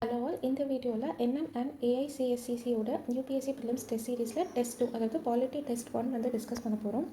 Hello all, இந்த வீடியோவில் NM and ஏஐசிஎஸ்சிசியோட யூபிஎஸ்சி ப்ரிலிம்ஸ் டெஸ்ட் சீரிஸில் டெஸ்ட் 2 அதாவது பாலிட்டி டெஸ்ட் 1 வந்து டிஸ்கஸ் பண்ண போகிறோம்.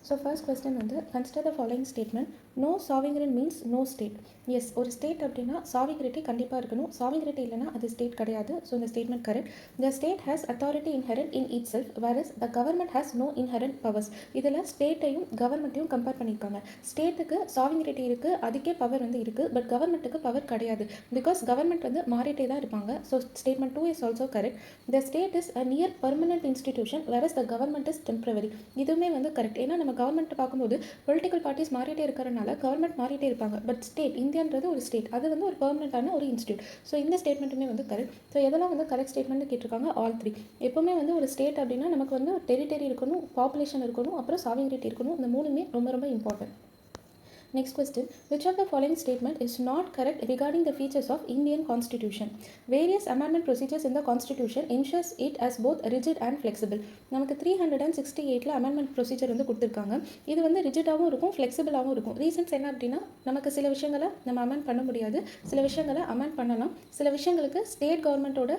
ஸோ ஃபர்ஸ்ட் கொஸ்டின் வந்து consider the following statement. No sovereign means no state. Yes, ஒரு ஸ்டேட் அப்படின்னா சாவிங்கரிட்டி கண்டிப்பாக இருக்கணும். சாவிங்கரிட்டி இல்லைனா அது ஸ்டேட் கிடையாது. ஸோ இந்த statement correct. The state has authority inherent in itself whereas the government has no inherent powers. இதில் ஸ்டேட்டையும் கவர்மெண்ட்டையும் கம்பேர் பண்ணியிருக்காங்க. ஸ்டேட்டுக்கு சாவிங்கரிட்டி இருக்குது, அதுக்கே பவர் வந்து இருக்குது. பட் கவர்மெண்ட்டுக்கு பவர் கிடையாது. பிகாஸ் கவர்மெண்ட் வந்து மாறிட்டே தான் இருப்பாங்க. So statement 2 is also correct. The state is a near permanent institution various the government is temporary. இதுவுமே வந்து கரெக்ட். ஏன்னா நம்ம கவர்மெண்ட் பார்க்கும்போது பொலிட்டிக்கல் பார்ட்டிஸ் மாறிட்டே இருக்கிறனால கவர்மெண்ட் மாறிட்டே இருப்பாங்க. பட் ஸ்டேட், இந்தியான்றது ஒரு ஸ்டேட், அது வந்து ஒரு பெர்மனண்டான ஒரு இன்ஸ்டியூட். ஸோ இந்த ஸ்டேட்மெண்ட்டுமே வந்து கரெக்ட். ஸோ எதெல்லாம் வந்து கரெக்ட் ஸ்டேட்மெண்ட் கேட்டிருக்காங்க? All three. எப்போவுமே வந்து ஒரு ஸ்டேட் அப்படின்னா நமக்கு வந்து டெரிட்டரி இருக்கணும், பாப்புலேஷன் இருக்கணும், அப்புறம் சாவிங்கரிட்டி இருக்கணும். இந்த மூணுமே ரொம்ப ரொம்ப important. Next question. Which of the following statement is not correct regarding the features of Indian Constitution? Various amendment procedures in the Constitution ensures it as both rigid and flexible. நமக்கு 368ல amendment procedure வந்து கொடுத்துருக்காங்க. இது வந்து ரிஜிடாகவும் இருக்கும், ஃப்ளெக்சிபிளாகவும் இருக்கும். Reasons என்ன அப்படின்னா, நமக்கு சில விஷயங்களை நம்ம அமெண்ட் பண்ண முடியாது, சில விஷயங்களை அமெண்ட் பண்ணலாம், சில விஷயங்களுக்கு ஸ்டேட் கவர்மெண்ட்டோட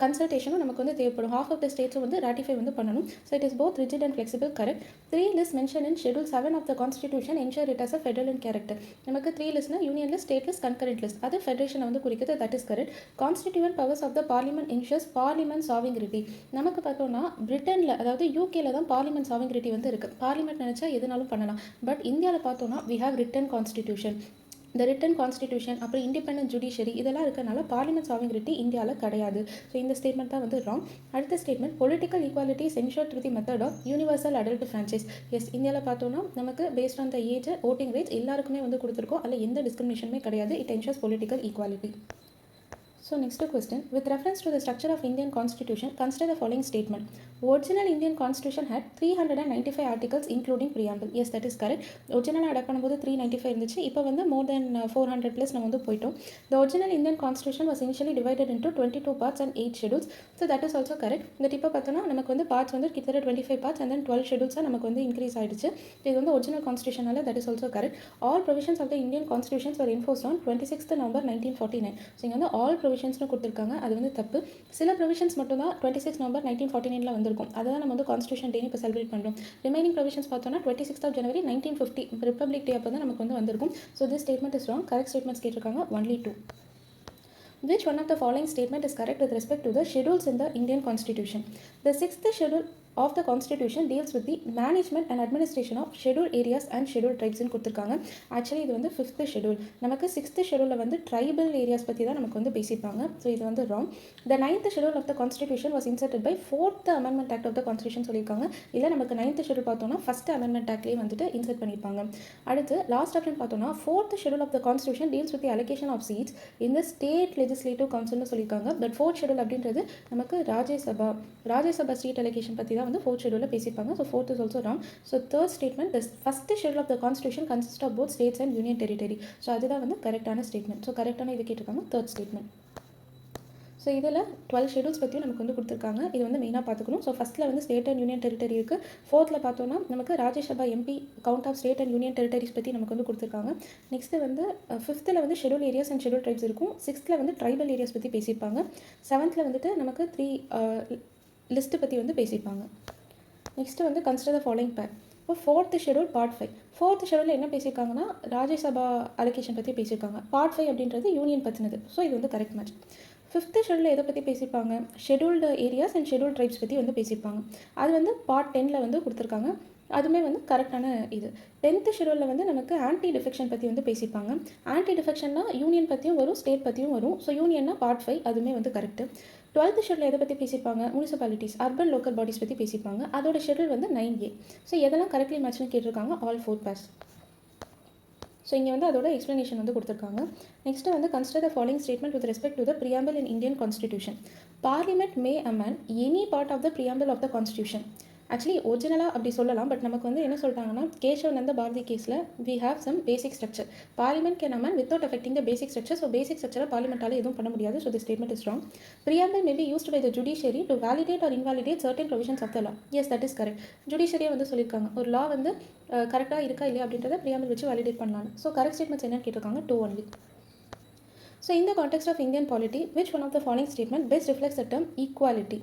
கன்சல்டேஷனும் நமக்கு வந்து தேவைப்படும். ஹாஃப் ஆஃப் த ஸ்டேட்ஸும் வந்து ராட்டிஃபை வந்து பண்ணணும். So it is both rigid and flexible. Correct. 3 list mention in schedule 7 of the constitution ensure it as a federal in character. நமக்கு 3 லிஸ்ட்னா union list, state list, concurrent list. அது ஃபெடரேஷனை வந்து குறிக்கிறது. That is correct. Constituent powers of the parliament ensures parliament sovereignty. நமக்கு பார்த்தோம்னா பிரிட்டனில், அதாவது யூகேல தான் பார்லிமெண்ட் சாவிங்கரிட்டி வந்து இருக்குது. பார்லிமெண்ட் நினச்சா எதுனாலும் பண்ணலாம். பட் இந்தியாவில் பார்த்தோம்னா வி ஹேவ் ரிட்டன் கான்ஸ்டிடியூஷன். இந்த ரிட்டன் கான்ஸ்டிடியூஷன் அப்புறம் இண்டிபெண்டன்ட் ஜுடிஷியரி இதெல்லாம் இருக்கிறனால பார்லிமெண்ட் சாவிங்கரிட்டி இந்தியாவில் கிடையாது. ஸோ இந்த ஸ்டேட்மெண்ட் தான் வந்து ராங். அடுத்த statement, political equality is ensured through the method of universal adult franchise. Yes, இந்தியாவில் பார்த்தோம்னா நமக்கு based on the age voting rights எல்லாருக்குமே வந்து கொடுத்துருக்கோம். அதில் எந்த டிஸ்கிரிமினேஷனுமே கிடையாது. It ensures political equality. So next question, with reference to the structure of Indian Constitution, consider the following statement. Original Indian Constitution had 395 articles including preamble. Yes, that is correct. Original adopt பண்ணும்போது 395 இருந்துச்சு. இப்போ வந்து more than 400 plus நம்ம வந்து போயிட்டோம். The original Indian Constitution was initially divided into 22 parts and 8 schedules. So that is also correct. இந்த இப்போ பார்த்தோன்னா நமக்கு வந்து பார்ட்ஸ் வந்து கிட்டத்தட்ட 25 parts and then 12 schedules நமக்கு வந்து இன்க்ரீஸ் ஆயிடுச்சு. இது வந்து original கான்ஸ்டியூஷனால that is also correct. All provisions of the Indian Constitutions were enforced on 26th November 1949. So இங்கே வந்து all ப்ரொவிஷன்ஸ்னு கொடுத்துருக்காங்க. அது வந்து தப்பு. சில ப்ரொவிஷன்ஸ் மட்டும் தான் 26 நவம்பர் 1949 வந்திருக்கும். அதுதான் நம்ம வந்து கான்ஸ்டியூஷன் டே இப்போ செலிப்ரேட் பண்ணுறோம். ரிமைனிங் ப்ரொவிஷன்ஸ் பார்த்தோம்னா 26th January 1950 ரிப்பப்ளிக் டே அப்போ தான் நமக்கு வந்து வந்திருக்கும். So this statement is wrong. Correct statements கேட்டிருக்காங்க only 2. Which one of the following statement is correct with respect to the schedules in the Indian Constitution? The 6th schedule of the Constitution deals with the management and administration of scheduled areas and scheduled tribes ன்னு கொடுத்துருக்காங்க. Actually இது வந்து 5th schedule. நமக்கு 6th schedule வந்து tribal areas பற்றி தான் நமக்கு வந்து பேசியிருப்பாங்க. ஸோ இது வந்து wrong. The 9th schedule of the Constitution was inserted by 4th Amendment Act of the Constitution சொல்லியிருக்காங்க. இல்லை நமக்கு 9th schedule பார்த்தோம்னா 1st Amendment Actலேயே வந்துட்டு இன்சர்ட் பண்ணியிருப்பாங்க. அடுத்து லாஸ்ட் ஆப்ஷன் பார்த்தோம்னா 4th schedule of the Constitution deals with the allocation of seats in the state legislative councilனு சொல்லியிருக்காங்க. But 4th schedule அப்படின்றது நமக்கு ராஜ்யசபா ஸ்டேட் அலோகேஷன் பற்றி தான் வந்து 4th schedule பேசியிருப்பாங்க. So 4th is also wrong. So third statement, the first schedule of the constitution consists of both states and union territory. So அதுதான் வந்து கரெக்டான ஸ்டேட்மெண்ட். ஸோ கரெக்டான இது கேட்டிருக்காங்க third statement. ஸோ இதில் 12 ஷெடியூல்ஸ் பற்றியும் நமக்கு வந்து கொடுத்துருக்காங்க. இது வந்து மெயினாக பார்த்துக்கணும். ஸோ ஃபஸ்ட்டில் வந்து ஸ்டேட் அண்ட் யூனியன் டெரிட்டரி இருக்குது. 4th பார்த்தோன்னா நமக்கு Rajya Sabha MP count of state and union territories பற்றி நமக்கு வந்து கொடுத்துருக்காங்க. நெக்ஸ்ட்டு வந்து 5th வந்து schedule areas and schedule tribes இருக்கும். 6th வந்து ட்ரைபல் ஏரியாஸ் பற்றி பேசியிருப்பாங்க. 7th வந்துட்டு நமக்கு 3 லிஸ்ட்டு பற்றி வந்து பேசியிருப்பாங்க. நெக்ஸ்ட்டு வந்து கன்சிடர் த ஃபாலோயிங் பேர். இப்போ 4th ஷெடியூல் பார்ட் 5. 4th ஷெடியூலில் என்ன பேசியிருக்காங்கன்னா ராஜ்யசபா அலோகேஷன் பற்றி பேசியிருக்காங்க. பார்ட் 5 அப்படின்றது யூனியன் பற்றினது. ஸோ இது வந்து கரெக்ட் மேட்ச். 5th ஷெடியூலில் எதை பற்றி பேசியிருப்பாங்க? Scheduled areas and schedule tribes பற்றி வந்து பேசியிருப்பாங்க. அது வந்து பார்ட் 10 வந்து கொடுத்துருக்காங்க. அதுவுமே வந்து கரெக்டான இது. 10th ஷெடியூலில் வந்து நமக்கு ஆன்டி டிஃபெக்ஷன் பற்றி வந்து பேசியிருப்பாங்க. ஆன்டி டிஃபெக்ஷன்னா யூனியன் பற்றியும் வரும், ஸ்டேட் பற்றியும் வரும். ஸோ யூனியன்னா பார்ட் 5, அதுவுமே வந்து கரெக்டு. 12th ஷெடியூல் எதை பற்றி பேசியிருப்பாங்க? முனிசிபாலிட்டிஸ், அர்பன் லோக்கல் பாடிஸ் பற்றி பேசியிருப்பாங்க. அதோட ஷெடியூல் வந்து 9A. ஸோ எதெல்லாம் கரெக்ட்லி மேட்ச்னு கேட்டிருக்காங்க? All 4 purse. ஸோ இங்கே வந்து அதோட எக்ஸ்ப்ளனேஷன் வந்து கொடுத்துருக்காங்க. நெக்ஸ்ட்டு வந்து consider the following statement with respect to the preamble in Indian Constitution. Parliament may amend any part of the preamble of the Constitution. Actually ஒரிஜினலாக அப்படி சொல்லலாம். பட் நமக்கு வந்து என்ன சொல்லிட்டாங்கன்னா கேசவநந்த பாரதி கேஸில் we have some basic structure. Parliament can amend without affecting the basic structure. So basic ஸ்ட்ரக்சரை பார்லிமெண்ட்டால் எதுவும் பண்ண முடியாது. So the statement is wrong. Preamble may be used by the judiciary to validate or invalidate certain provisions of the law. Yes, that is correct. ஜுடிஷியரியை வந்து சொல்லியிருக்காங்க ஒரு லா வந்து கரெக்டாக இருக்கா இல்லையா அப்படின்றத preamble வச்சு வேலிடேட் பண்ணலாம். ஸோ கரெக்ட் ஸ்டேட்மெண்ட்ஸ் என்னன்னு கேட்டிருக்காங்க 2 only. So in the context of Indian polity, which one of the following statement best reflects the term equality?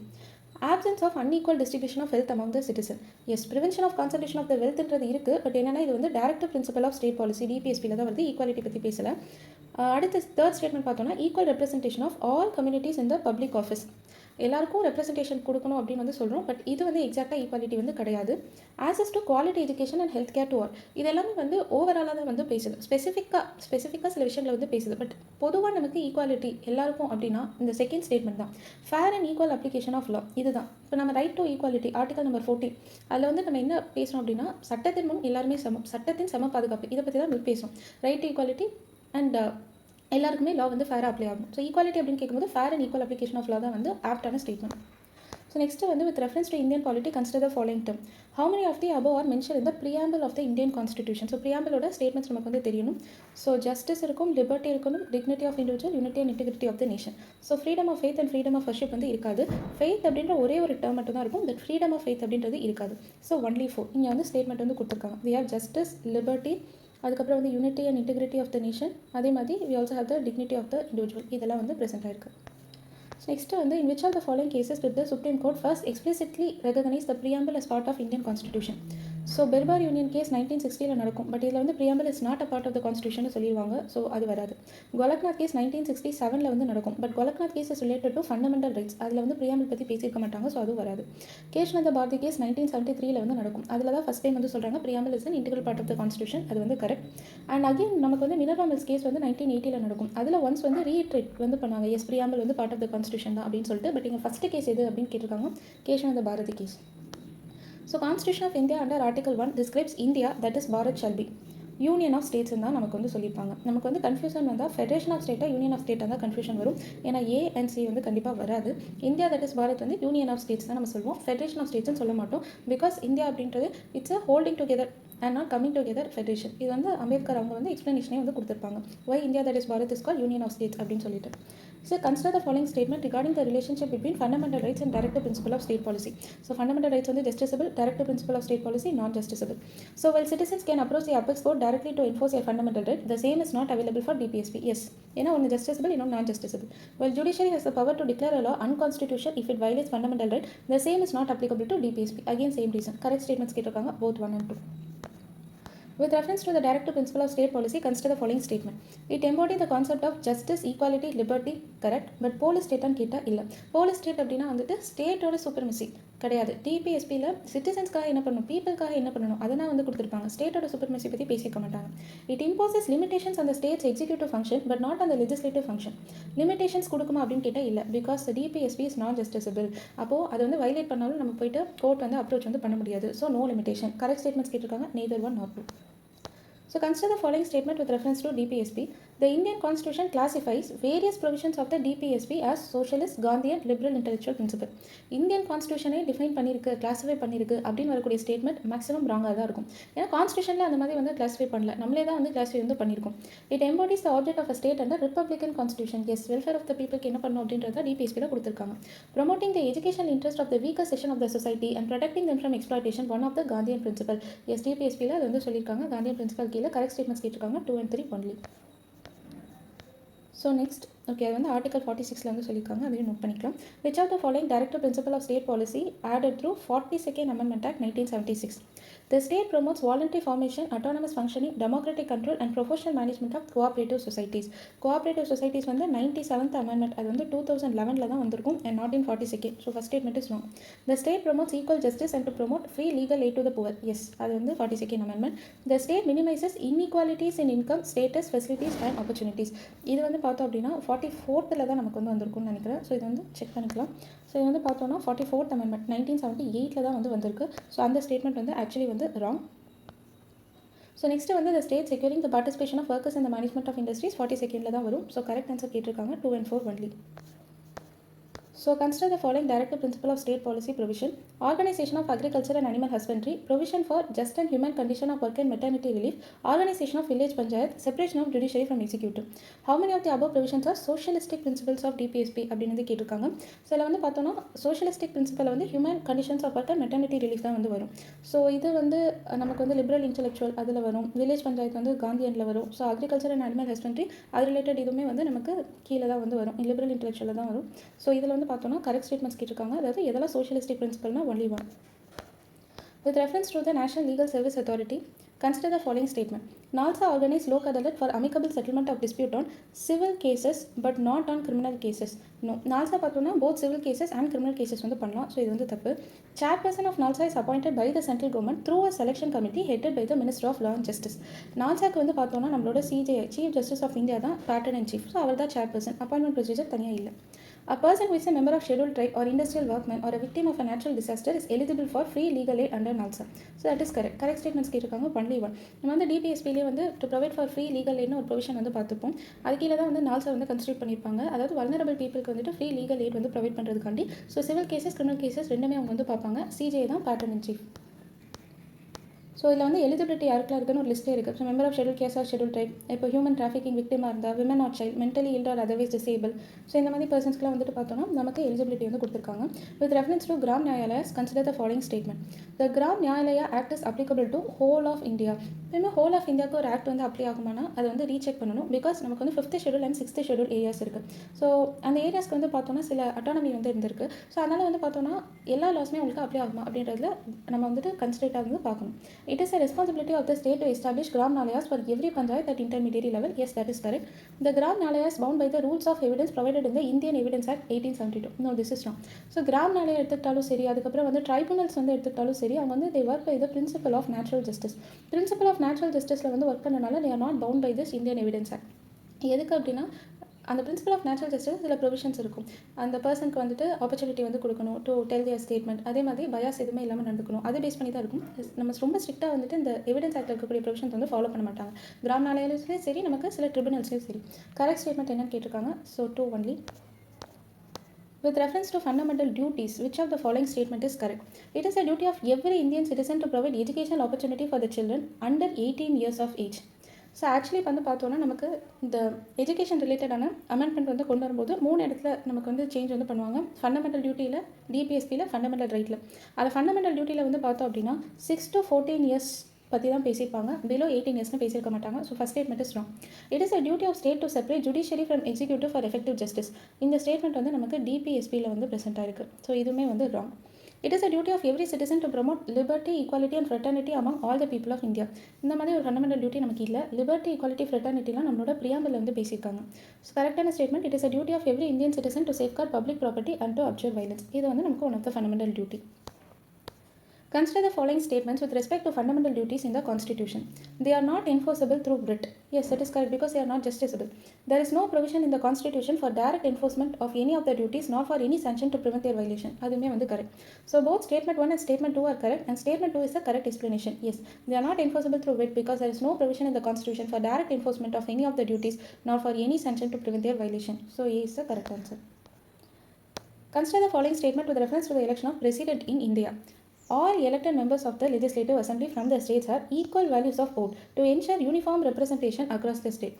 Absence of unequal distribution of wealth among the citizen. Yes, prevention of concentration of the wealth என்றது இருக்குது. But என்னன்னா இது வந்து directive principle of state policy டிபிஎஸ்பியில் தான் வருது. Equality பற்றி பேசலை. அடுத்த தேர்ட் ஸ்டேட்மெண்ட் பார்த்தோன்னா equal representation of all communities in the public office. எல்லாருக்கும் ரெப்ரசன்டேஷன் கொடுக்கணும் அப்படின்னு வந்து சொல்கிறோம். பட் இது வந்து எக்ஸாக்டாக ஈக்குவாலிட்டி வந்து கிடையாது. Access to quality education and health care to all. இது எல்லாமே வந்து ஓவராலாக தான் வந்து பேசுது. ஸ்பெசிஃபிக்காக சில விஷயங்களை வந்து பேசுது. பட் பொதுவாக நமக்கு ஈக்குவாலிட்டி எல்லாருக்கும் அப்படின்னா இந்த செகண்ட் ஸ்டேட்மெண்ட் தான். Fair and equal application of law இதுதான். இப்போ நம்ம right to equality article number 14 அதில் வந்து நம்ம என்ன பேசுகிறோம் அப்படின்னா சட்டத்தின் முன் எல்லாருமே சமம், சட்டத்தின் சம பாதுகாப்பு, இதை பற்றி தான் நம்ம பேசுகிறோம். ரைட் டு ஈக்குவாலிட்டி அண்ட் எல்லாருக்குமே லா வந்து ஃபேராக அப்ளை ஆகும். ஸோ ஈக்குவாலிட்டி அப்படின்னு கேட்கும்போது fair and equal application of law தான் வந்து ஆப்டான ஸ்டேட்மெண்ட். ஸோ நெக்ஸ்ட்டு வந்து with reference to Indian polity consider the following term. How many of the above are mention in the preamble of the Indian constitution. So ப்ரியாம்பிளோட statements நமக்கு வந்து தெரியணும். So justice இருக்கும், liberty இருக்கணும், dignity of individual, unity and integrity of the nation. So freedom of faith and freedom of worship வந்து இருக்காது. Faith அப்படின்ற ஒரே ஒரு டேர்ம் மட்டும் தான் இருக்கும். பட் ஃப்ரீடம் ஆஃப் ஃபெய்த் அப்படின்றது இருக்காது. ஸோ ஒன்லி 4 இங்கே வந்து ஸ்டேட்மெண்ட் வந்து கொடுத்துருக்காங்க. வி ஹேவ் ஜஸ்டிஸ், லிபர்ட்டி, அதுக்கப்புறம் வந்து unity and integrity of the nation, அதே மாதிரி we also have the dignity of the individual. இதெல்லாம் வந்து ப்ரெசென்ட் ஆயிருக்கு. நெக்ஸ்ட்டு வந்து in which of the following cases did the Supreme Court first explicitly recognize the preamble as part of Indian Constitution? So Berubari union case 1960 நடக்கும். But இதில் வந்து preamble is not a part of the constitution சொல்லிடுவாங்க. So அது வராது. Golaknath case 1967 வந்து நடக்கும். But Golaknath case is related to fundamental rights. அதில் வந்து ப்ரியாம்பிள் பற்றி பேசியிருக்க மாட்டாங்க. ஸோ அதுவும் வராது. கேஷ்நந்த பாரதி கேஸ் 1973 வந்து நடக்கும். அதில் தான் ஃபஸ்ட் டைம் வந்து சொல்கிறாங்க preamble is an integral part of the constitution. அது வந்து கரெக்ட். அண்ட் அகைன் நமக்கு வந்து மினர்வா மில்ஸ் கேஸ் வந்து 1980 நடக்கும். அதில் ஒன்ஸ் வந்து ரீட்ரேட் வந்து பண்ணுவாங்க. எஸ் ப்ரியாம்பிள் வந்து பார்ட் ஆஃப் த கான்ஸ்டியூஷன் தான் அப்படின்னு சொல்லிட்டு. பட் இங்கே ஃபஸ்ட்டு கேஸ் எது அப்படின்னு கேட்டிருக்காங்க. Kesavananda Bharati case. So Constitution of India under Article 1 describes India, that is Bharat shall be union of states தான் நமக்கு வந்து சொல்லியிருப்பாங்க. நமக்கு வந்து கன்ஃபியூஷன் வந்தால் ஃபெடரேஷன் ஆஃப் ஸ்டேட்டாக யூனியன் ஆஃப் ஸ்டேட்டாக தான் கன்ஃபியூஷன் வரும். ஏன்னா ஏ அண்ட் சி வந்து கண்டிப்பாக வராது. இந்தியா தட் இஸ் பாரத் வந்து யூனியன் ஆஃப் ஸ்டேட்ஸ் தான் நம்ம சொல்லுவோம். ஃபெடரேஷன் ஆஃப் ஸ்டேட்ஸ்னு சொல்ல மாட்டோம். பிகாஸ் இந்தியா அப்படின்றது it's a holding together and not coming together federation. இது வந்து அம்பேத்கர் அவங்க வந்து எக்ஸ்ப்ளனேஷனே வந்து கொடுத்துருப்பாங்க. Why India that is Bharat is call union of states அப்படின்னு சொல்லிட்டு. So consider the following statement regarding the relationship between fundamental rights and directive principle of state policy. So fundamental rights on the justiciable, directive principle of state policy non-justiciable. So while citizens can approach the apex court directly to enforce a fundamental right, the same is not available for DPSP. Yes, one justiciable, non-justiciable. While judiciary has the power to declare a law unconstitutional if it violates fundamental right, the same is not applicable to DPSP. Again same reason. Correct statements கேட்டிருக்காங்க both 1 and 2. With reference to the directive principle of state policy, consider the following statement. It embodies the concept of justice, equality, liberty, correct, but police state and கேட்டால் இல்லை. Police state அப்படின்னா வந்துட்டு ஸ்டேட்டோட சூப்பர்மசி கிடையாது. டிபிஎஸ்பியில் சிட்டிசன்ஸ்க்காக என்ன பண்ணணும், பீப்புளுக்காக என்ன பண்ணணும் அதெல்லாம் வந்து கொடுத்துருப்பாங்க. ஸ்டேட்டோட சூப்பர்மசி பற்றி பேசிக்க மாட்டாங்க. இட் இம்போசஸ் லிமிடேஷன்ஸ் அந்த state's executive function but not அந்த லெஜிஸ்லேட்டிவ் ஃபங்க்ஷன். லிமிடேஷன்ஸ் கொடுக்குமா அப்படின்னு கேட்டால் இல்லை. Because DPSP is not justiciable. அப்போது அதை வந்து வைலேட் பண்ணாலும் நம்ம போயிட்டு கோர்ட் வந்து அப்ரோச் வந்து பண்ண முடியாது. So no limitation. Correct statements கேட்டிருக்காங்க. Neither 1 nor 2. So consider the following statement with reference to DPSP. The Indian Constitution classifies various provisions of the DPSP as socialist, Gandhian, liberal intellectual principle. Indian Constitution define பண்ணியிருக்கு, classify பண்ணியிருக்கு அப்படின்னு வரக்கூடிய statement maximum ராங்காக தான் இருக்கும். ஏன்னா கான்ஸ்டியூஷனில் அந்த மாதிரி வந்து கிளாஸிஃபை பண்ணல, நம்மளே தான் வந்து கிளாஸிஃபை வந்து பண்ணியிருக்கோம். It embodies the object of a state under republican constitution. Yes welfare of the பீப்புளுக்கு என்ன பண்ணணும் அப்படின்றத டிபிஎஸ்பியில் கொடுத்துருக்காங்க. Promoting the education interest of the weaker section of the society and protecting them from exploitation, one of the Gandhian principle. Yes டிபிஎஸ்பியில் அது வந்து சொல்லியிருக்காங்க. காந்தியன் பிரின்சிபல் கீழே கரெக்ட் ஸ்டேட்மெண்ட்ஸ் கேட்டிருக்காங்க 2 and 3 only. So next, okay, அது வந்து ஆர்டிகல் 46 வந்து சொல்லியிருக்காங்க. அதையும் நோட் பண்ணிக்கலாம். Which of the following directive principle of state policy added through 42nd Amendment Act 1976? The state promotes voluntary formation, autonomous functioning, democratic control and professional management of cooperative societies. Cooperative societies வந்து 97th Amendment அது வந்து 2011 தான் வந்திருக்கும் and not in 42nd. So first statement is wrong. The state promotes equal justice and to promote free legal aid to the poor. Yes, அது வந்து 42nd Amendment. The state minimizes inequalities in income, status, facilities and opportunities. இது வந்து பார்த்தோம் அப்படின்னா 44th தான் நமக்கு வந்து வந்திருக்கும்னு நினைக்கிறேன். ஸோ இது வந்து செக் பண்ணிக்கலாம். ஸோ இது வந்து பார்த்தோன்னா 44th Amendment 1978 தான் வந்து வந்திருக்கு. ஸோ அந்த ஸ்டேட்மெண்ட் வந்து ஆக்சுவலி வந்து ராங். ஸோ நெக்ஸ்ட்டு வந்து the state securing the participation of workers in the management of industries 42nd தான் வரும். ஸோ கரெக்ட் ஆன்சர் கேட்டிருக்காங்க 2 and 4 only. So consider the following directive principle of state policy provision: organization of agriculture and animal husbandry, provision for just and human condition of work and maternity relief, organization of village panchayat, separation of judiciary from executive. How many of the above provisions are socialistic principles of DPSP அப்படின்னு கேட்டிருக்காங்க. So இதில் வந்து பார்த்தோன்னா socialistic principle வந்து human conditions of work and maternity relief தான் வந்து வரும். So இது வந்து நமக்கு வந்து லிபரல் இன்டெலெக்சுவல் அதில் வரும், வில்லேஜ் பஞ்சாயத்து வந்து காந்தியனில் வரும். So agriculture and animal husbandry அது ரிலேட்டட் இதுவுமே வந்து நமக்கு கீழே தான் வந்து வரும், லிபரல் இன்டெலெக்சுவலில் தான் வரும். ஸோ இதில் வந்து பார்த்தோன்னா கரெக்ட் ஸ்டேட்மெண்ட்ஸ் கேட்டிருக்காங்க. அதாவது எதெல்லாம் சோஷியலிஸ்டிக் பிரின்சிபல்னா only one. With reference to the National Legal Service Authority, consider the following statement: NALSA organized Lok Adalat for amicable settlement of dispute on civil cases but not on criminal cases. No, NALSA பார்த்தோன்னா both civil cases and criminal cases வந்து பண்ணலாம். So இது வந்து தப்பு. Chairperson of NALSA is appointed by the central government through a selection committee headed by the Minister of Law and Justice. NALSAக்கு வந்து பார்த்தோன்னா நம்மளோட CJI Chief Justice of India தான் pattern and chief. So அவர் தான் chairperson. Appointment procedure தனியாக இல்லை. A person who is a member of scheduled tribe or industrial workman or a victim of a natural disaster is eligible for free legal aid under NALSA. So that is correct. Correct statements கேட்டிருக்காங்க only one. நம்ம வந்து டிபிஎஸ்பிலே வந்து to provide for free legal எய்ட்னு ஒரு provision வந்து பார்த்துப்போம். அது கீழே தான் வந்து நால்சா வந்து கன்சிடர் பண்ணியிருப்பாங்க. அதாவது வல்னரபிள் பீப்புளுக்கு வந்துட்டு ஃப்ரீ லீகல் எய்ட் வந்து ப்ரொவைட் பண்ணுறதுக்காண்டி. So civil cases criminal cases ரெண்டுமே அவங்க வந்து பார்ப்பாங்க. சிஜே தான் பேட்டர்ன் இன் சீஃப். ஸோ இதில் வந்து எலிஜிபிலிட்டி யாருக்குலாம் இருக்குன்னு ஒரு லிஸ்ட்டே இருக்குது. So member of schedule caste or schedule tribe, இப்போ ஹியூமன் டிராஃபிக்கிங் விக்டிமாக இருந்தால், women or child, mentally ill or otherwise disable, so இந்த மாதிரி பர்சன்ஸ்க்குலாம் வந்துட்டு பார்த்தோன்னா நமக்கு எலிஜிபிலிட்டி வந்து கொடுத்துருக்காங்க. With reference to Gram Nyayalayas, consider the following statement: the Gram Nyayalaya act is applicable to whole of India. எப்பவுமே ஹோல் ஆஃப் இந்தியாவுக்கு ஒரு ஆக்ட் வந்து அப்ளை ஆகுமானா அதை வந்து ரீசெக் பண்ணணும். பிகாஸ் நமக்கு வந்து 5th schedule and 6th schedule areas இருக்குது. ஸோ அந்த ஏரியாஸ்க்கு வந்து பார்த்தோன்னா சில அட்டானமி வந்து இருந்திருக்கு. ஸோ அதனால் வந்து பார்த்தோன்னா எல்லா லாஸுமே உங்களுக்கு அப்ளை ஆகுமா அப்படின்றதுல நம்ம வந்துட்டு கன்சிடரேட்டாக வந்து பார்க்கணும். It is a responsibility of the state to establish Gram Nalayas for every panchayat at intermediary level. Yes, that is correct. The Gram Nalayas bound by the rules of evidence provided in the Indian Evidence Act 1872. No, this is wrong. So Gram Nalaya எடுத்துக்கிட்டாலும் சரி, அதுக்கப்புறம் வந்து ட்ரைபுனல்ஸ் வந்து எடுத்துக்கிட்டாலும் சரி, அவங்க வந்து they work by the principle of natural justice. Principle of natural justiceல வந்து ஒர்க் பண்ணனால they are not bound by this Indian Evidence Act. எதுக்கு அப்படின்னா அந்த பிரின்சிபல் ஆஃப் நேச்சுரல் ஜஸ்டிஸ் சில ப்ரொவிஷன்ஸ் இருக்கும். அந்த பர்சனுக்கு வந்துட்டு ஆப்பர்ச்சுனிட்டி வந்து கொடுக்கணும் டு டெல் தியர் ஸ்டேட்மெண்ட். அதே மாதிரி பயாஸ் எதுவுமே இல்லாமல் நடந்துக்கணும். அதை பேஸ் பண்ணி தான் இருக்கும். நம்ம ரொம்ப ஸ்ட்ரிக்டாக வந்துட்டு இந்த எவிடன்ஸ் ஆக்டில் இருக்கக்கூடிய ப்ரொவிஷன்ஸ் வந்து ஃபாலோ பண்ண மாட்டாங்க. கிராம் நாளையிலையும் சரி, நமக்கு சில ட்ரிபியூனல்ஸ்லையும் சரி. கரெக்ட் ஸ்டேட்மெண்ட் என்னன்னு கேட்டிருக்காங்க. So 2 only. With reference to fundamental duties, which of the following statement is correct? It is a duty of every Indian citizen to provide educational opportunity for the children under 18 years of age. So actually இப்போ வந்து பார்த்தோன்னா நமக்கு இந்த education ரிலேட்டடான amendment வந்து கொண்டு வரும்போது 3 இடத்துல நமக்கு வந்து சேஞ்ச் வந்து பண்ணுவாங்க. ஃபண்டமெண்டல் டியூட்டியில், டிபிஎஸ்பியில், ஃபண்டமெண்டல் ரைட்டில். அதை ஃபண்டமெண்டல் டியூட்டியில் வந்து பார்த்தோம் அப்படின்னா 6 to 14 years பற்றி தான் பேசியிருப்பாங்க. பிலோ 18 இயர்ஸ்னு பேசியிருக்க மாட்டாங்க. So first statement is wrong. It is a duty of state to separate judiciary from executive for effective justice. இந்த ஸ்டேட்மெண்ட் வந்து நமக்கு டிபிஎஸ்பியில் வந்து ப்ரெசென்ட் ஆயிருக்கு. ஸோ இதுவுமே வந்து wrong. It is a duty of every citizen to promote liberty, equality and fraternity among all the people of India. இந்த மாதிரி ஒரு ஃபண்டமெண்டல் டியூட்டி நமக்கு இல்லை. லிபர்ட்டி, ஈக்குவாலிட்டி, ஃப்ரெட்டர்னிட்டிலாம் நம்மளோட ப்ரியாம்பிள் வந்து பேசியிருக்காங்க. ஸோ கரெக்டான statement: it is a duty of every Indian citizen to safeguard public property and to abjure violence. இது வந்து நமக்கு one of the fundamental duty. Consider the following statements with respect to fundamental duties in the Constitution. They are not enforceable through writ. Yes, that is correct, because they are not justiciable. There is no provision in the Constitution for direct enforcement of any of the duties, nor for any sanction to prevent their violation. அதுமே வந்து correct. So both statement 1 and statement 2 are correct, and statement 2 is the correct explanation. Yes, they are not enforceable through writ because there is no provision in the Constitution for direct enforcement of any of the duties, nor for any sanction to prevent their violation. So A is the correct answer. Consider the following statement with reference to the election of president in India. All elected members of the Legislative Assembly from the states have equal values of vote to ensure uniform representation across the state.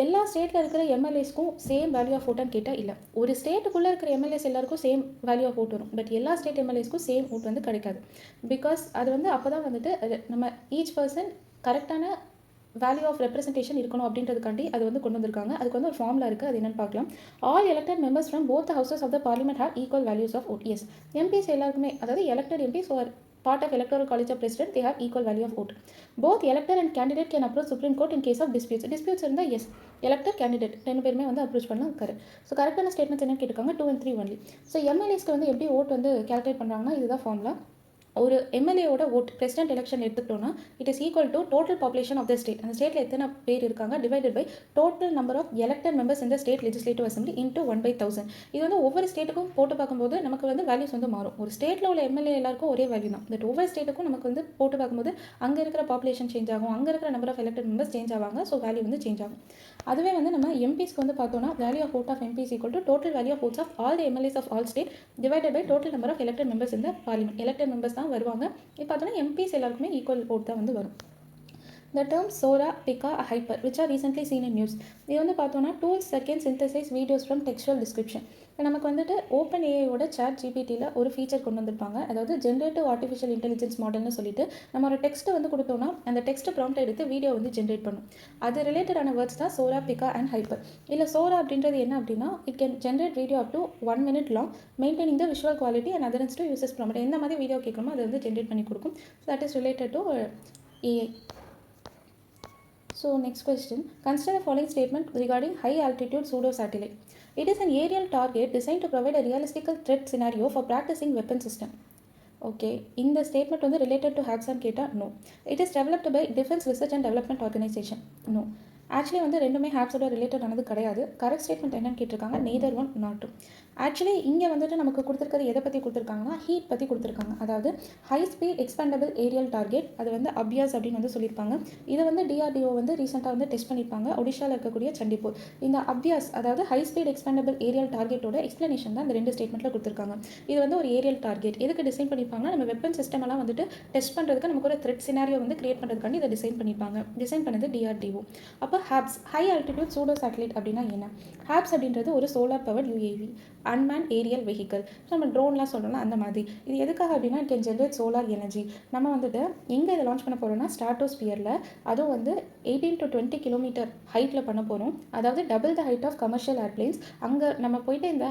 எல்லா ஸ்டேட்டில் இருக்கிற எம்எல்ஏஸ்க்கும் same value of ஓட்டான்னு கேட்டால் இல்லை. ஒரு ஸ்டேட்டுக்குள்ளே இருக்கிற MLAs எல்லாருக்கும் same value of vote வரும். But எல்லா ஸ்டேட் எம்எல்ஏஸ்க்கும் சேம் ஓட் வந்து கிடைக்காது. பிகாஸ் அது வந்து அப்போ தான் வந்துட்டு நம்ம ஈச் பர்சன் கரெக்டான வேல்யூ ஆஃப் ரெப்ரஸன்டேஷன் இருக்கணும் அப்படின்றதுக்காண்டி அது வந்து கொண்டு வந்திருக்காங்க. அதுக்கு வந்து ஒரு ஃபார்முலா இருக்குது. அது என்னென்னு பார்க்கலாம். All elected members from both the houses of the parliament have equal values of vote. Yes, MPs எல்லாருக்குமே, அதாவது elected MPs are part of electoral college of president, they have equal value of vote. Both elector and candidate can approach Supreme Court in case of disputes இருந்தா yes, elector candidate ரெண்டு பேருமே வந்து approach பண்ணலாம். Correct. So கரெக்டான statements என்னன்னு கேட்டிருக்காங்க. 2 and 3 only. So எம்எல்ஏஸ்க்கு வந்து எப்படி ஓட் வந்து கேல்குலேட் பண்ணுறாங்கன்னா இதுதான் ஃபார்முலா. ஒரு எம்எல்ஏவோட ஓட் பிரசிடென்ட் எலெக்ஷன் எடுத்துக்கிட்டோன்னா it is equal to total population of the state. அந்த ஸ்டேட்டில் எத்தனை பேர் இருக்காங்க divided by total number of elected members இந்த ஸ்டேட் லெஜிஸ்லேட்டிவ் அசம்பிளி இன்ட்டு 1/1000. இது வந்து ஒவ்வொரு ஸ்டேட்டுக்கும் போட்டு பார்க்கும்போது நமக்கு வந்து வேல்யூஸ் வந்து மாறும். ஒரு ஸ்டேட்டில் உள்ள எம்எல்ஏ எல்லாருக்கும் ஒரே வேல்யூ தான். பட் ஒவ்வொரு ஸ்டேட்டுக்கும் நமக்கு வந்து போட்டு பார்க்கும்போது அங்கே இருக்கிற பாப்புலேஷன் சேஞ்ச் ஆகும், அங்கே இருக்கிற number of elected members change ஆவாங்க. ஸோ வேல்யூ வந்து சேஞ்ச் ஆகும். அதுவே வந்து நம்ம எம்பிஸ்க்கு வந்து பார்த்தோம்னா value of vote of MPs equal to total value of votes of all the MLAs of all state divided by total number of elected members in the parliament. elected members தான் வருவாங்க. இப்போ பார்த்தோன்னா MPs எல்லாருக்குமே equal vote தான் வந்து வரும். The terms Sora, Pika, Hyper, which are recently seen in news. இது வந்து பார்த்தோன்னா tools that can synthesize videos from textual description. இப்போ நமக்கு வந்துட்டு ஓப்பன் ஏஐயோட சாட் ஜிபிடியில் ஒரு ஃபீச்சர் கொண்டு வந்திருப்பாங்க. அதாவது ஜென்ரேட்டிவ் ஆர்டிஃபிஷியல் இன்டெலிஜென்ஸ் மாடல்னு சொல்லிட்டு நம்ம ஒரு டெக்ஸ்ட்டு வந்து கொடுத்தோன்னா அந்த டெக்ஸ்ட் ப்ராம்ப்ட் எடுத்து வீடியோ வந்து ஜென்ரேட் பண்ணும். அது ரிலேட்டடான வேர்ட்ஸ் தான் சோரா, பிகா அண்ட் ஹைப்பர். இல்லை சோரா அப்படின்றது என்ன அப்படின்னா it can generate video up to 1 minute long maintaining the visual quality and others to uses prompt. எந்த மாதிரி வீடியோ கேட்குறோமோ அதை வந்து ஜென்ரேட் பண்ணி கொடுக்கும். So that is related to AI. So next question, consider the following statement regarding high altitude pseudo satellite. It is an aerial target designed to provide a realistic threat scenario for practicing weapon system. Okay, in the statement வந்து related to HAPS and கேட்டா no. It is developed by Defense Research and Development Organization. No. Actually வந்து ரெண்டுமே ஹேப்ஸோட related ஆனது கிடையாது. Correct statement என்னன்னு கேட்டிருக்காங்க, neither one not two. Actually இங்கே வந்துட்டு நமக்கு கொடுத்துருக்கிறது எதை பற்றி கொடுத்துருக்காங்கன்னா ஹீட் பற்றி கொடுத்துருக்காங்க. அதாவது high speed expendable aerial target, அது வந்து அபியாஸ் அப்படின்னு வந்து சொல்லியிருப்பாங்க. இதை வந்து டிஆர்டிஓ வந்து ரீசெண்டாக வந்து டெஸ்ட் பண்ணியிருப்பாங்க ஒடிஷாவில் இருக்கக்கூடிய சண்டிப்பூர். இந்த அபியாஸ் அதாவது ஹை ஸ்பீட் எக்ஸ்பேண்டபிள் ஏரியல் டார்கெட்டோட எக்ஸ்ப்ளனேஷன் தான் இந்த ரெண்டு ஸ்டேட்மெண்ட்டில் கொடுத்துருக்காங்க. இது வந்து ஒரு ஏரியல் டார்கெட் எதுக்கு டிசைன் பண்ணியிருப்பாங்கன்னா நம்ம வெப்பன் சிஸ்டம் எல்லாம் வந்துட்டு டெஸ்ட் பண்ணுறதுக்கு நமக்கு ஒரு த்ரெட் சினாரியோ வந்து கிரியேட் பண்ணுறதுக்காண்டி இதை டிசைன் பண்ணியிருப்பாங்க. டிசைன் பண்ணது டிஆர்டிஓ. அப்போ HAPS high altitude pseudo satellite அப்படின்னா என்ன? ஹாப்ஸ் அப்படின்றது ஒரு solar powered UAV unmanned aerial vehicle. நம்ம ட்ரோன்லாம் சொல்கிறோம்னா அந்த மாதிரி. இது எதுக்காக அப்படின்னா it can generate solar energy. நம்ம வந்துட்டு எங்கே இதை லான்ச் பண்ண போகிறோம்னா ஸ்ட்ராட்டோஸ்பியரில், அதுவும் வந்து 18 to 20 கிலோமீட்டர் ஹைட்டில் பண்ண போகிறோம். அதாவது double the height of commercial airplanes. அங்கே நம்ம போயிட்டு இந்த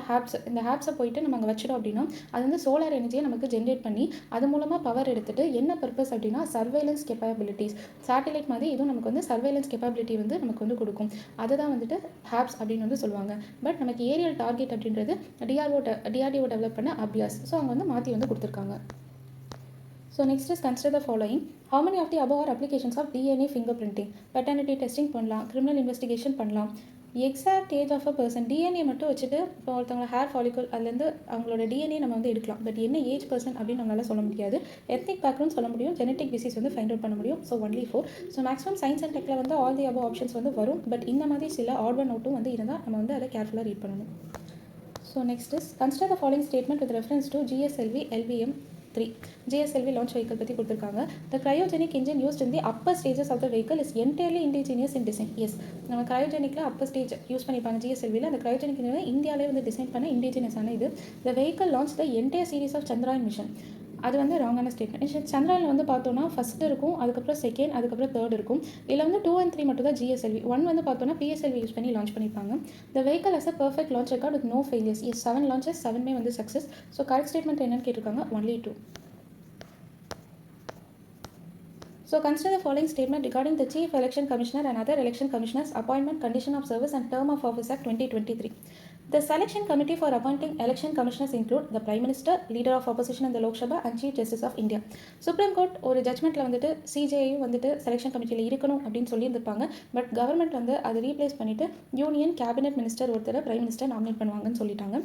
ஹாப்ஸை போயிட்டு நம்ம அங்கே வச்சிடும் அப்படின்னா அது வந்து சோலார் எனர்ஜியை நமக்கு ஜென்ரேட் பண்ணி அது மூலமாக பவர் எடுத்துகிட்டு என்ன பர்பஸ் அப்படின்னா சர்வைலன்ஸ் கேப்பபிலிட்டிஸ். சேட்டலைட் மாதிரி இதுவும் நமக்கு வந்து சர்வைலன்ஸ் கேப்பபிலிட்டி வந்து நமக்கு வந்து கொடுக்கும். அதுதான் வந்துட்டு ஹாப்ஸ் அப்படின்னு வந்து சொல்லுவாங்க. பட் நமக்கு ஏரியல் டார்கெட் அப்படின்றது டிஆர்டிஓ டெவலப் பண்ண அபியாஸ். ஸோ அவங்க வந்து மாற்றி வந்து கொடுத்துருக்காங்க. So next is consider the following. How many of the above are applications of DNA fingerprinting? Paternity testing பண்ணலாம், கிரிமினல் இன்வெஸ்டிகேஷன் பண்ணலாம். Exact age of a person DNA மட்டும் வச்சுட்டு இப்போ ஒருத்தவங்க ஹேர் ஃபாலிக்கல் அதுலேருந்து அவங்களோட டிஎன்ஏ நம்ம வந்து எடுக்கலாம். பட் என்ன ஏஜ் பர்சன் அப்படின்னு நம்மளால் சொல்ல முடியாது. எத்னிக் பேக்ரவுண்ட் சொல்ல முடியும், ஜெனட்டிக் டிசீஸ் வந்து ஃபைண்ட் அவுட் பண்ண முடியும். So only 4. So maximum science and டெக்கில் வந்து ஆல் தி அபவ் ஆப்ஷன்ஸ் வந்து வரும். பட் இந்த மாதிரி சில ஆட் ஒன் அவுட்டும் வந்து இருந்தால் நம்ம வந்து அதை கேர்ஃபுல்லாக ரீட் பண்ணணும். So next is consider the following statement with reference to GSLV LVM 3. GSLV launch vehicle பற்றி கொடுத்துருக்காங்க. The cryogenic engine used in the upper stages of the vehicle is entirely indigenous in design. Yes, நம்ம cryogenic Appar stage use பண்ணிப்பாங்க GSLVல. அந்த cryogenic engine இந்தியாவிலே வந்து design பண்ண இண்டிஜினியஸான இது. The vehicle launched the entire series of Chandrayaan mission. அது வந்து ராங்கான statement. சந்திராயனில் வந்து பார்த்தோன்னா ஃபஸ்ட்டு இருக்கும், அதுக்கப்புறம் செகண்ட், அதுக்கப்புறம் தேர்ட் இருக்கும். இதில் வந்து 2 and 3 மட்டும் தான் GSLV. 1 வந்து பார்த்தோன்னா PSLV யூஸ் பண்ணி லான்ச் பண்ணியிருப்பாங்க. The vehicle has a perfect launch record with no failures. Yes, 7 launches, 7மே வந்து சக்ஸஸ். ஸோ கரெக்ட் ஸ்டேட்மெண்ட் என்னன்னு கேட்டிருக்காங்க, only 2. So consider the following statement regarding the Chief Election Commissioner and other election commissioners' appointment, condition of service and term of office Act 2023. The selection committee for appointing election commissioners include the Prime Minister, Leader of Opposition in the Lok Sabha and Chief Justice of India. Supreme Court ஒரு ஜட்மெண்ட்டில் வந்துட்டு சிஜேயும் வந்துட்டு selection கமிட்டியில் இருக்கணும் அப்படின்னு சொல்லியிருந்திருப்பாங்க. But government வந்து அதை replace பண்ணிவிட்டு union cabinet minister ஒருத்தர் பிரைம் மினிஸ்டர் நாமினேட் பண்ணுவாங்கன்னு சொல்லிட்டாங்க.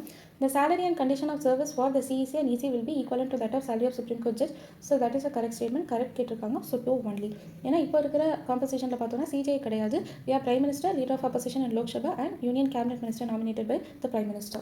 The salary and condition of service for the CEC and EC will be equivalent to that of salary of Supreme Court judge. So that is a correct statement. Correct கேட்டிருக்காங்க. So 2 only. ஏன்னா இப்போ இருக்கிற காம்பன்சேஷனில் பார்த்தோன்னா CJ கிடையாது. We are Prime Minister, Leader of Opposition in Lok Sabha and Union Cabinet Minister nominated by the Prime Minister.